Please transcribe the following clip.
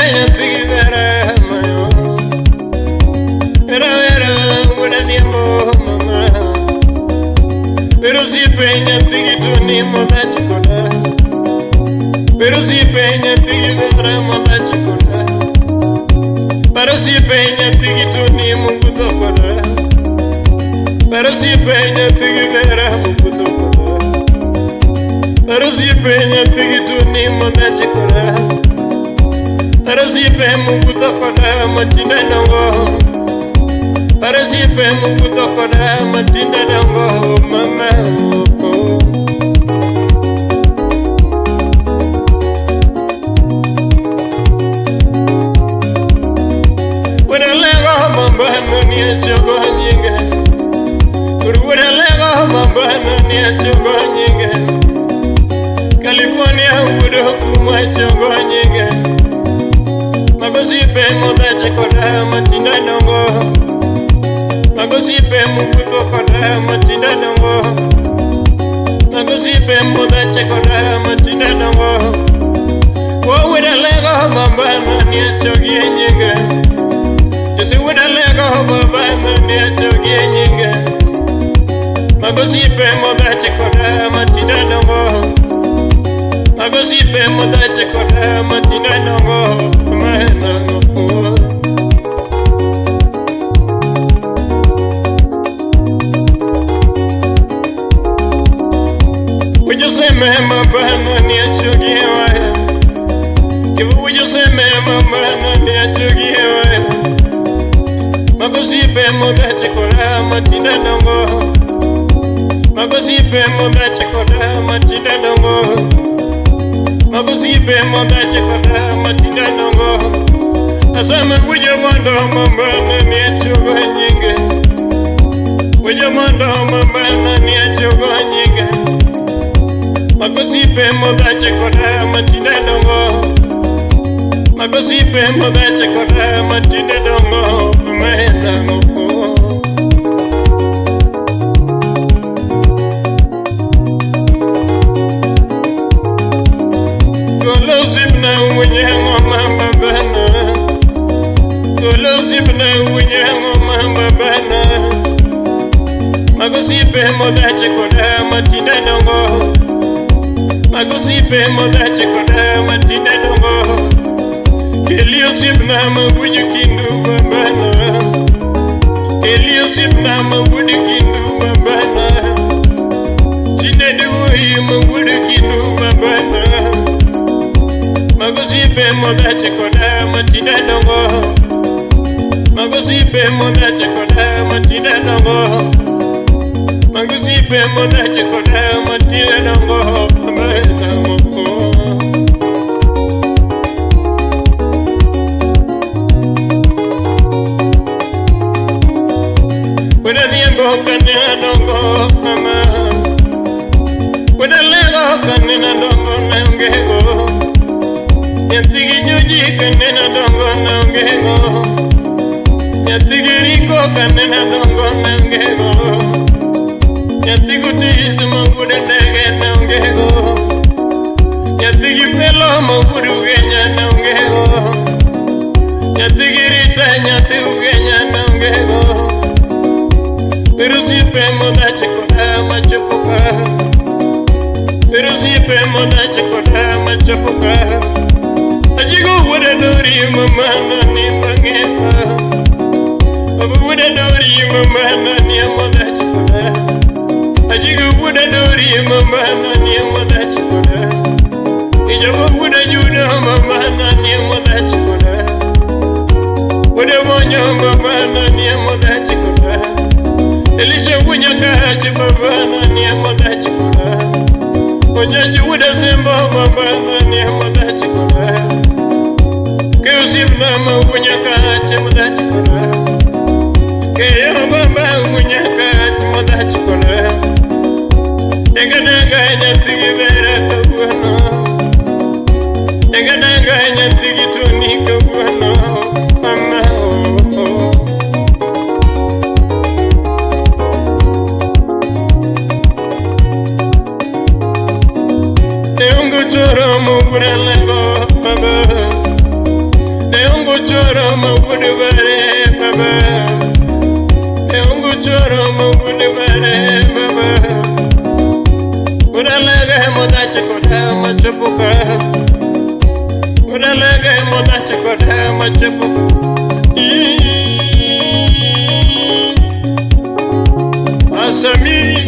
ya tigi vera mayo. Vera una diamo mama. Pero si peña tigi tu ni moda chikola. Pero si peña tigi vera moda chikola. Pero si peña tigi tu ni mungu tokola. Pero si peña tigi vera mungu tokola. Pero si peña tigi tu ni moda chikola. Pero si pe mungu tokola matinda nongo. Pero si pe mungu tokola matinda nongo mama. Wada lego mamba nani chogo nyinga. Wada lego mamba nani chogo nyinga. California wudo kuma chogo nyinga. Magosi pe moda chikola matinda nongo. Magosi pe mungu tokola matinda nongo. Magosi pe moda chikola matinda nongo. Wada lego mamba nani chogo nyinga. Yose wada lego mamba nani chogo nyinga. Magosi pe moda chikola matinda nongo. Magosi pe moda chikola matinda nongo. Would you say me mama nani chogo waya? Would you say me mama nani chogo waya? Magosi pe moda chikola matinda nongo. Magosi pe moda chikola matinda nongo. Magosi pe moda chikola matinda nongo. Asama wujo mondo mama nani chogo nyinga. Wujo mondo mama nani chogo nyinga. Magosi pe moda chikola matinda nongo. Magosi pe moda chikola matinda nongo. Golosipna unyango mamba bana. Golosipna unyango mamba bana. Magosi pe moda chikola matinda nongo. Magosi pe moda chikola matinda nongo. Eliosipna mabuju kindu bana. Eliosipna mabuju kindu bana. Chinedu mabuju kindu bana. Magosi pe moda chikola matinda nongo. Magosi pe moda chikola matinda nongo. Magosi pe moda chikola matinda nongo. Wada liengo kanina nongo mama. Wada lego kanina nongo nangego. Nyatigi juji kanina nongo nangego. Nyatigi riko kanina nongo nangego. Nyatigu tisu mangude nege nangego. Nyatigi pelo mangudu genya nangego. Nyatigi rita nyatigu genya nangego. Pero si pe moda chikola machopoka. Pero si pe moda chikola machopoka. Ajigo wada dori mama nani bangepa. Abu wada dori mama nani moda chikola. Ajigo wada dori mama nani moda chikola. Ijabu wada juda mama nani moda chikola. Wada wanyo mama nani moda chikola. Elisha wunyaka chibaba nani moda chikola. Onyaji wuda semba mama nani moda chikola. Keusip nama wunyaka chimoda chikola. Keya baba wunyaka chimoda chikola. Enga nyatigi vera kabuano. Enga nyatigi tuni kabuano. Mama Choro mugura lego baba. Leongu choro mawudu bare baba. Leongu choro mawudu bare baba. Udalaga modachi koda machapuka. Udalaga modachi koda machapuka. Asami.